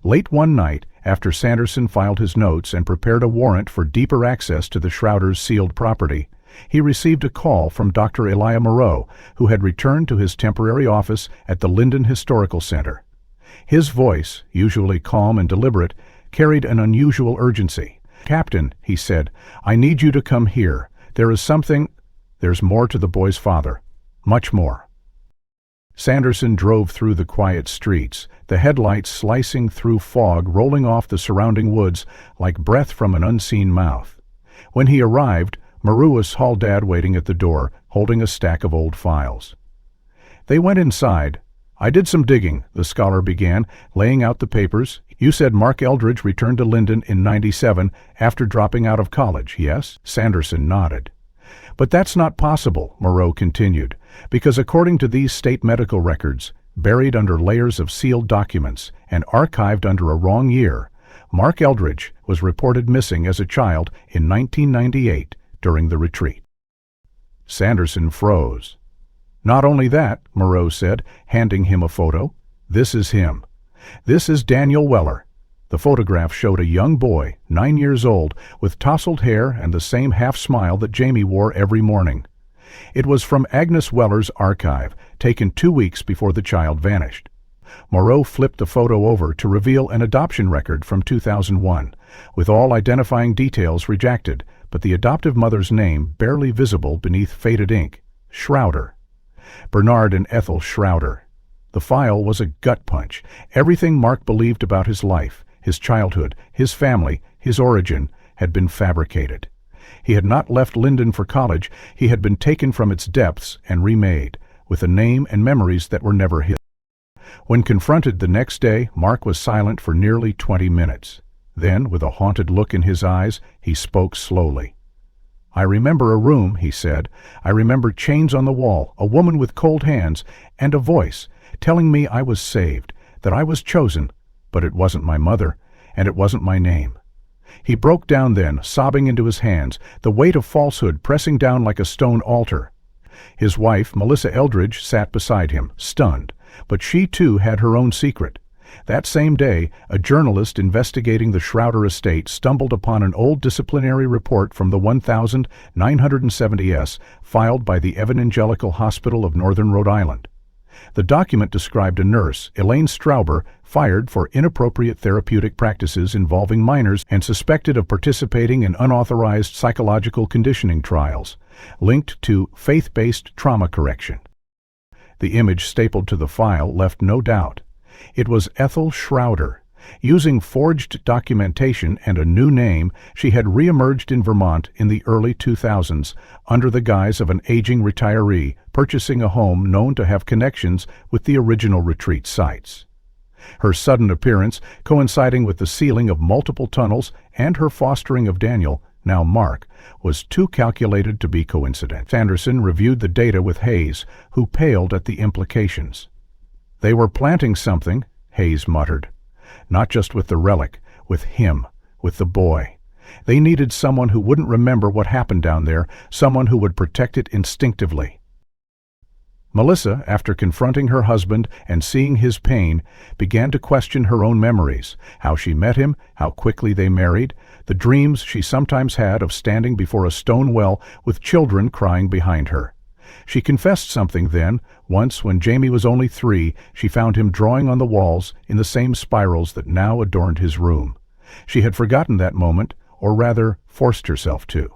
Late one night, after Sanderson filed his notes and prepared a warrant for deeper access to the Shrouders' sealed property, he received a call from Dr. Elijah Moreau, who had returned to his temporary office at the Linden Historical Center. His voice, usually calm and deliberate, carried an unusual urgency. "Captain," he said, "I need you to come here. There is something—" "There's more to the boy's father. Much more." Sanderson drove through the quiet streets, the headlights slicing through fog rolling off the surrounding woods like breath from an unseen mouth. When he arrived, Maru saw Dad waiting at the door, holding a stack of old files. They went inside. "I did some digging," the scholar began, laying out the papers. "You said Mark Eldridge returned to Linden in '97 after dropping out of college, yes?" Sanderson nodded. "But that's not possible," Moreau continued, "because according to these state medical records, buried under layers of sealed documents and archived under a wrong year, Mark Eldridge was reported missing as a child in 1998 during the retreat." Sanderson froze. "Not only that," Moreau said, handing him a photo. "This is him. This is Daniel Weller." The photograph showed a young boy, 9 years old, with tousled hair and the same half-smile that Jamie wore every morning. It was from Agnes Weller's archive, taken 2 weeks before the child vanished. Moreau flipped the photo over to reveal an adoption record from 2001, with all identifying details redacted, but the adoptive mother's name barely visible beneath faded ink: Schroeder. Bernard and Ethel Schroeder. The file was a gut punch. Everything Mark believed about his life, his childhood, his family, his origin, had been fabricated. He had not left Linden for college. He had been taken from its depths and remade, with a name and memories that were never his. When confronted the next day, Mark was silent for nearly 20 minutes. Then, with a haunted look in his eyes, he spoke slowly. "I remember a room," he said. "I remember chains on the wall, a woman with cold hands, and a voice telling me I was saved, that I was chosen, but it wasn't my mother, and it wasn't my name." He broke down then, sobbing into his hands, the weight of falsehood pressing down like a stone altar. His wife, Melissa Eldridge, sat beside him, stunned, but she too had her own secret. That same day, a journalist investigating the Schroeder estate stumbled upon an old disciplinary report from the 1970s filed by the Evangelical Hospital of Northern Rhode Island. The document described a nurse, Elaine Strauber, fired for inappropriate therapeutic practices involving minors and suspected of participating in unauthorized psychological conditioning trials, linked to faith-based trauma correction. The image stapled to the file left no doubt. It was Ethel Schroeder. Using forged documentation and a new name, she had reemerged in Vermont in the early 2000s under the guise of an aging retiree purchasing a home known to have connections with the original retreat sites. Her sudden appearance, coinciding with the sealing of multiple tunnels and her fostering of Daniel, now Mark, was too calculated to be coincident. Sanderson reviewed the data with Hayes, who paled at the implications. "They were planting something," Hayes muttered. "Not just with the relic, with him, with the boy. They needed someone who wouldn't remember what happened down there, someone who would protect it instinctively." Melissa, after confronting her husband and seeing his pain, began to question her own memories, how she met him, how quickly they married, the dreams she sometimes had of standing before a stone well with children crying behind her. She confessed something then. Once, when Jamie was only 3, she found him drawing on the walls in the same spirals that now adorned his room. She had forgotten that moment, or rather, forced herself to.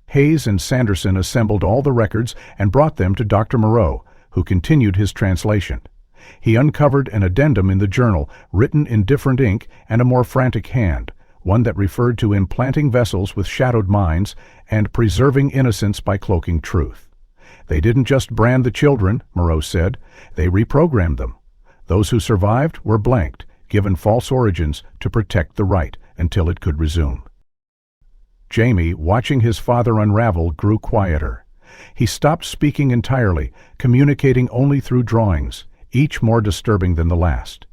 Hayes and Sanderson assembled all the records and brought them to Dr. Moreau, who continued his translation. He uncovered an addendum in the journal, written in different ink and a more frantic hand, one that referred to implanting vessels with shadowed minds and preserving innocence by cloaking truth. "They didn't just brand the children," Moreau said. "They reprogrammed them. Those who survived were blanked, given false origins to protect the right until it could resume." Jamie, watching his father unravel, grew quieter. He stopped speaking entirely, communicating only through drawings, each more disturbing than the last.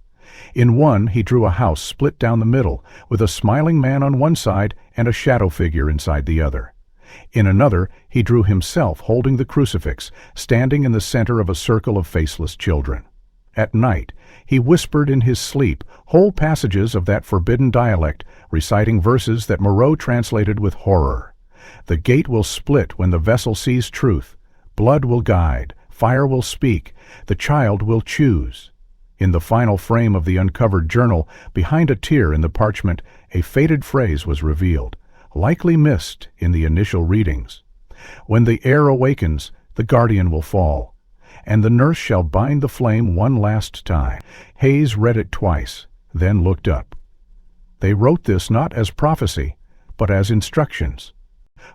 In one, he drew a house split down the middle, with a smiling man on one side and a shadow figure inside the other. In another, he drew himself holding the crucifix, standing in the center of a circle of faceless children. At night, he whispered in his sleep whole passages of that forbidden dialect, reciting verses that Moreau translated with horror. "The gate will split when the vessel sees truth. Blood will guide. Fire will speak. The child will choose." In the final frame of the uncovered journal, behind a tear in the parchment, a faded phrase was revealed, likely missed in the initial readings. "When the heir awakens, the guardian will fall. "And the nurse shall bind the flame one last time." Hayes read it twice, then looked up. They wrote this not as prophecy, but as instructions.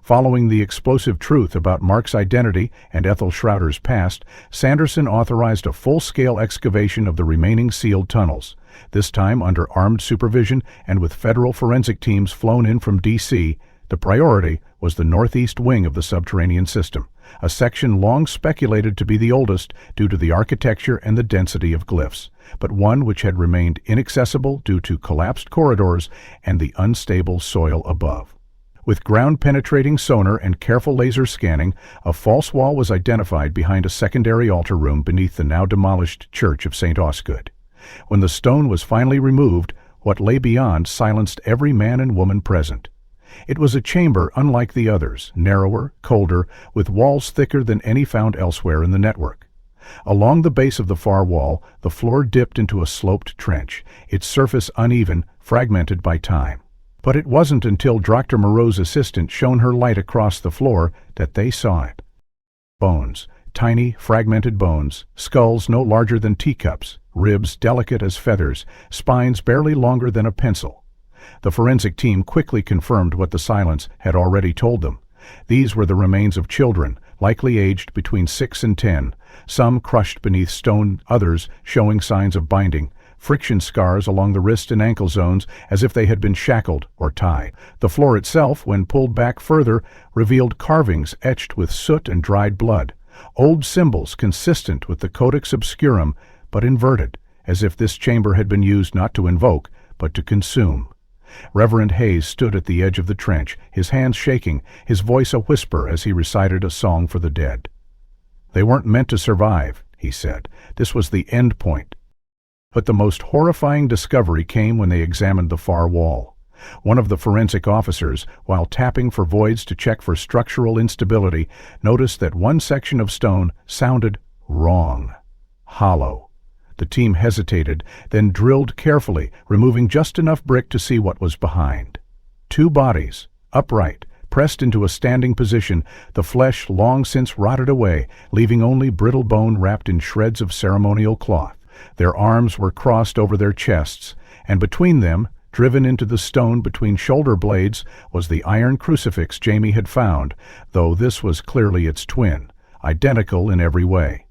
Following the explosive truth about Mark's identity and Ethel Schroeder's past, Sanderson authorized a full-scale excavation of the remaining sealed tunnels, this time under armed supervision and with federal forensic teams flown in from D.C. The priority was the northeast wing of the subterranean system, a section long speculated to be the oldest due to the architecture and the density of glyphs, but one which had remained inaccessible due to collapsed corridors and the unstable soil above. With ground-penetrating sonar and careful laser scanning, a false wall was identified behind a secondary altar room beneath the now-demolished Church of St. Osgood. When the stone was finally removed, what lay beyond silenced every man and woman present. It was a chamber unlike the others, narrower, colder, with walls thicker than any found elsewhere in the network. Along the base of the far wall, the floor dipped into a sloped trench, its surface uneven, fragmented by time. But it wasn't until Dr. Moreau's assistant shone her light across the floor that they saw it. Bones, tiny, fragmented bones, skulls no larger than teacups, ribs delicate as feathers, spines barely longer than a pencil. The forensic team quickly confirmed what the silence had already told them. These were the remains of children, likely aged between 6 and 10, some crushed beneath stone, others showing signs of binding, friction scars along the wrist and ankle zones as if they had been shackled or tied. The floor itself, when pulled back further, revealed carvings etched with soot and dried blood, old symbols consistent with the codex obscurum, but inverted, as if this chamber had been used not to invoke, but to consume. Reverend Hayes stood at the edge of the trench, his hands shaking, his voice a whisper as he recited a song for the dead. "They weren't meant to survive," he said. "This was the end point." But the most horrifying discovery came when they examined the far wall. One of the forensic officers, while tapping for voids to check for structural instability, noticed that one section of stone sounded wrong, hollow. The team hesitated, then drilled carefully, removing just enough brick to see what was behind. 2 bodies, upright, pressed into a standing position, the flesh long since rotted away, leaving only brittle bone wrapped in shreds of ceremonial cloth. Their arms were crossed over their chests, and between them, driven into the stone between shoulder blades, was the iron crucifix Jamie had found, though this was clearly its twin, identical in every way.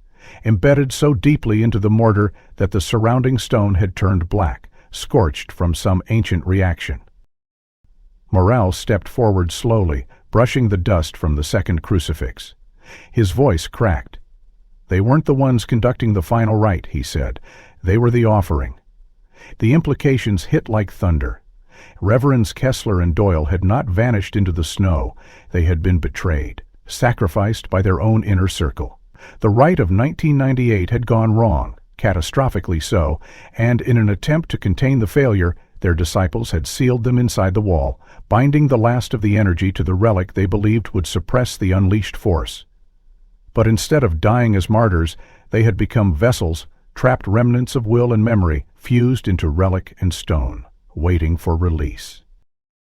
Embedded so deeply into the mortar that the surrounding stone had turned black, scorched from some ancient reaction. Morrell stepped forward slowly, brushing the dust from the second crucifix. His voice cracked. "They weren't the ones conducting the final rite," he said. "They were the offering." The implications hit like thunder. Reverends Kessler and Doyle had not vanished into the snow. They had been betrayed, sacrificed by their own inner circle. The rite of 1998 had gone wrong, catastrophically so, and in an attempt to contain the failure, their disciples had sealed them inside the wall, binding the last of the energy to the relic they believed would suppress the unleashed force. But instead of dying as martyrs, they had become vessels, trapped remnants of will and memory, fused into relic and stone, waiting for release.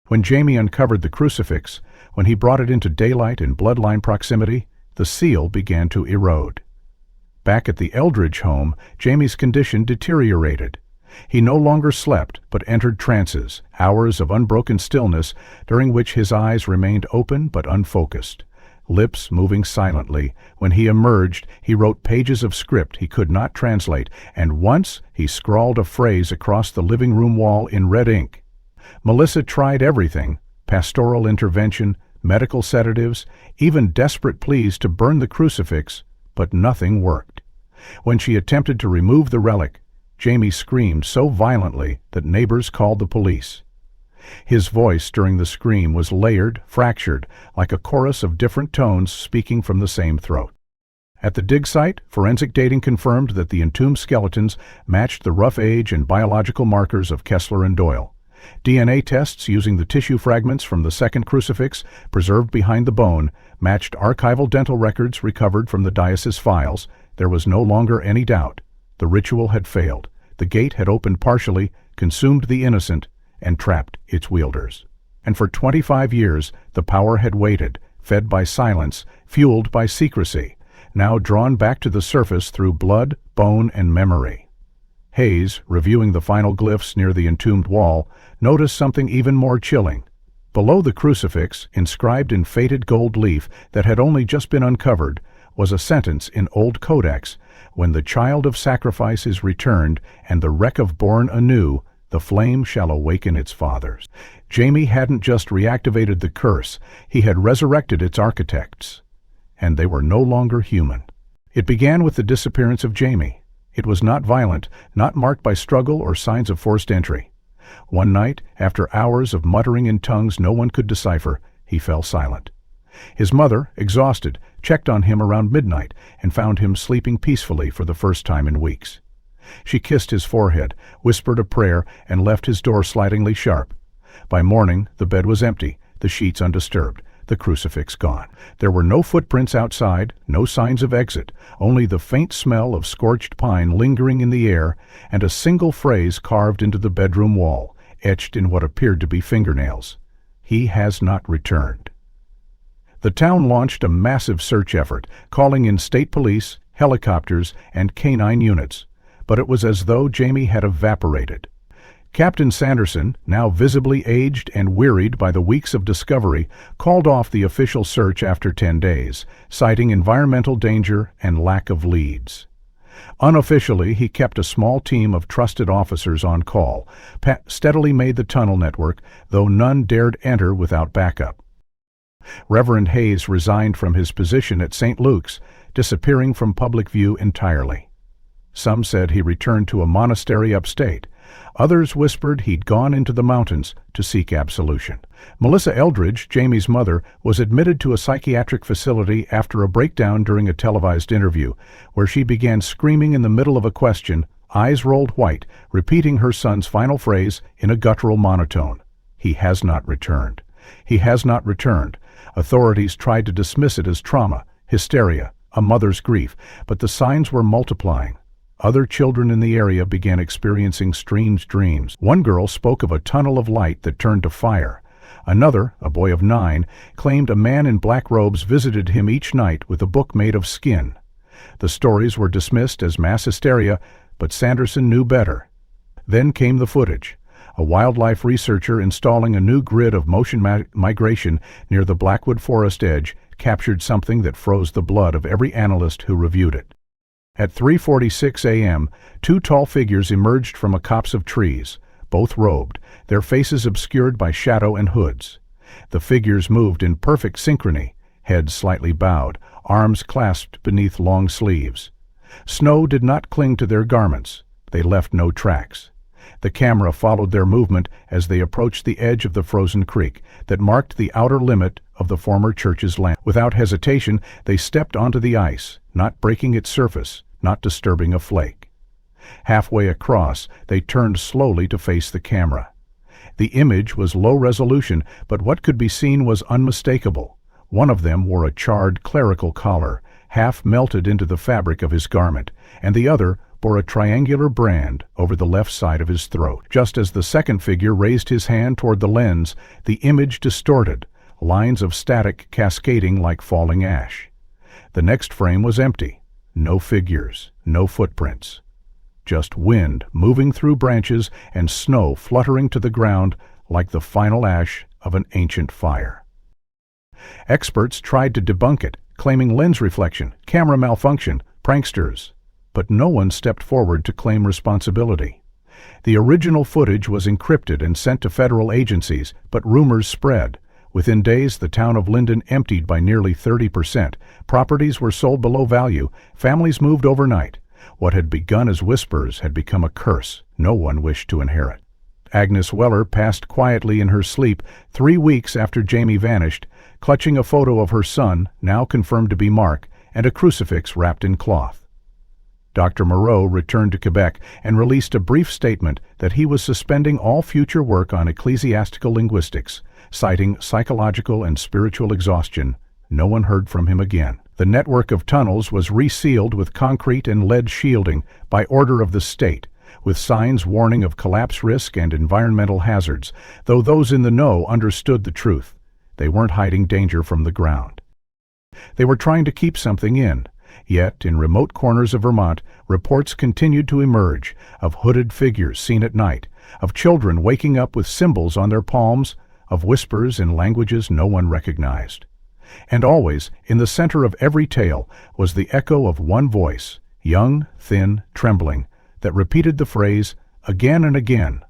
When Jamie uncovered the crucifix, when he brought it into daylight and bloodline proximity, the seal began to erode. Back at the Eldridge home, Jamie's condition deteriorated. He no longer slept, but entered trances, hours of unbroken stillness during which his eyes remained open but unfocused, lips moving silently. When he emerged, he wrote pages of script he could not translate, and once he scrawled a phrase across the living room wall in red ink. Melissa tried everything: pastoral intervention, medical sedatives, even desperate pleas to burn the crucifix, but nothing worked. When she attempted to remove the relic, Jamie screamed so violently that neighbors called the police. His voice during the scream was layered, fractured, like a chorus of different tones speaking from the same throat. At the dig site, forensic dating confirmed that the entombed skeletons matched the rough age and biological markers of Kessler and Doyle. DNA tests using the tissue fragments from the second crucifix, preserved behind the bone, matched archival dental records recovered from the diocese files. There was no longer any doubt. The ritual had failed. The gate had opened partially, consumed the innocent, and trapped its wielders. And for 25 years, the power had waited, fed by silence, fueled by secrecy. now drawn back to the surface through blood, bone, and memory. Hayes, reviewing the final glyphs near the entombed wall, noticed something even more chilling. Below the crucifix, inscribed in faded gold leaf that had only just been uncovered, was a sentence in old codex: "When the child of sacrifice is returned, and the wreck of born anew, the flame shall awaken its fathers." Jamie hadn't just reactivated the curse, he had resurrected its architects. And they were no longer human. It began with the disappearance of Jamie. It was not violent, not marked by struggle or signs of forced entry. One night, after hours of muttering in tongues no one could decipher, he fell silent. His mother, exhausted, checked on him around midnight and found him sleeping peacefully for the first time in weeks. She kissed his forehead, whispered a prayer, and left his door slidingly sharp. By morning, the bed was empty, the sheets undisturbed, the crucifix gone. There were no footprints outside, no signs of exit, only the faint smell of scorched pine lingering in the air, and a single phrase carved into the bedroom wall, etched in what appeared to be fingernails: "He has not returned." The town launched a massive search effort, calling in state police, helicopters, and canine units, but it was as though Jamie had evaporated. Captain Sanderson, now visibly aged and wearied by the weeks of discovery, called off the official search after 10 days, citing environmental danger and lack of leads. Unofficially, he kept a small team of trusted officers on call, steadily made the tunnel network, though none dared enter without backup. Reverend Hayes resigned from his position at St. Luke's, disappearing from public view entirely. Some said he returned to a monastery upstate. Others whispered he'd gone into the mountains to seek absolution. Melissa Eldridge, Jamie's mother, was admitted to a psychiatric facility after a breakdown during a televised interview, where she began screaming in the middle of a question, eyes rolled white, repeating her son's final phrase in a guttural monotone: "He has not returned. He has not returned." Authorities tried to dismiss it as trauma, hysteria, a mother's grief, but the signs were multiplying. Other children in the area began experiencing strange dreams. One girl spoke of a tunnel of light that turned to fire. Another, a boy of 9, claimed a man in black robes visited him each night with a book made of skin. The stories were dismissed as mass hysteria, but Sanderson knew better. Then came the footage. A wildlife researcher installing a new grid of motion migration near the Blackwood Forest edge captured something that froze the blood of every analyst who reviewed it. At 3:46 a.m., 2 tall figures emerged from a copse of trees, both robed, their faces obscured by shadow and hoods. The figures moved in perfect synchrony, heads slightly bowed, arms clasped beneath long sleeves. Snow did not cling to their garments. They left no tracks. The camera followed their movement as they approached the edge of the frozen creek that marked the outer limit of the former church's land. Without hesitation, they stepped onto the ice, not breaking its surface, not disturbing a flake. Halfway across, they turned slowly to face the camera. The image was low resolution, but what could be seen was unmistakable. One of them wore a charred clerical collar, half melted into the fabric of his garment, and the other bore a triangular brand over the left side of his throat. Just as the second figure raised his hand toward the lens, the image distorted, lines of static cascading like falling ash. The next frame was empty. No figures, no footprints. Just wind moving through branches and snow fluttering to the ground like the final ash of an ancient fire. Experts tried to debunk it, claiming lens reflection, camera malfunction, pranksters. But no one stepped forward to claim responsibility. The original footage was encrypted and sent to federal agencies, but rumors spread. Within days, the town of Linden emptied by nearly 30%. Properties were sold below value. Families moved overnight. What had begun as whispers had become a curse no one wished to inherit. Agnes Weller passed quietly in her sleep 3 weeks after Jamie vanished, clutching a photo of her son, now confirmed to be Mark, and a crucifix wrapped in cloth. Dr. Moreau returned to Quebec and released a brief statement that he was suspending all future work on ecclesiastical linguistics, citing psychological and spiritual exhaustion. No one heard from him again. The network of tunnels was resealed with concrete and lead shielding by order of the state, with signs warning of collapse risk and environmental hazards, though those in the know understood the truth. They weren't hiding danger from the ground. They were trying to keep something in. Yet, in remote corners of Vermont, reports continued to emerge of hooded figures seen at night, of children waking up with symbols on their palms, of whispers in languages no one recognized. And always, in the center of every tale, was the echo of one voice, young, thin, trembling, that repeated the phrase again and again.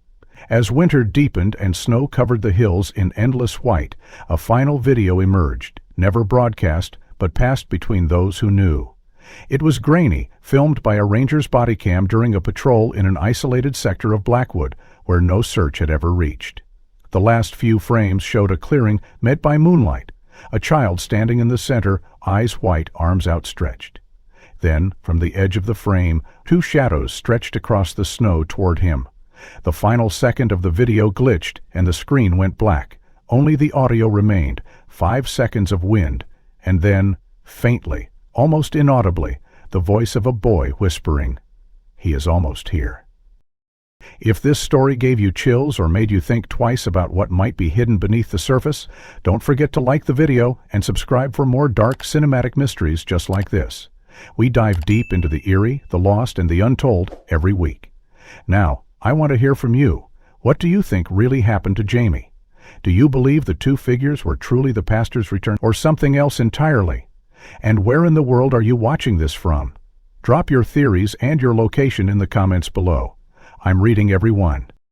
As winter deepened and snow covered the hills in endless white, a final video emerged, never broadcast, but passed between those who knew. It was grainy, filmed by a ranger's body cam during a patrol in an isolated sector of Blackwood, where no search had ever reached. The last few frames showed a clearing met by moonlight, a child standing in the center, eyes white, arms outstretched. Then, from the edge of the frame, two shadows stretched across the snow toward him. The final second of the video glitched and the screen went black. Only the audio remained, 5 seconds of wind, and then, faintly, almost inaudibly, the voice of a boy whispering, "He is almost here." If this story gave you chills or made you think twice about what might be hidden beneath the surface, don't forget to like the video and subscribe for more dark cinematic mysteries just like this. We dive deep into the eerie, the lost, and the untold every week. Now, I want to hear from you. What do you think really happened to Jamie? Do you believe the two figures were truly the pastor's return or something else entirely? And where in the world are you watching this from? Drop your theories and your location in the comments below. I'm reading every one.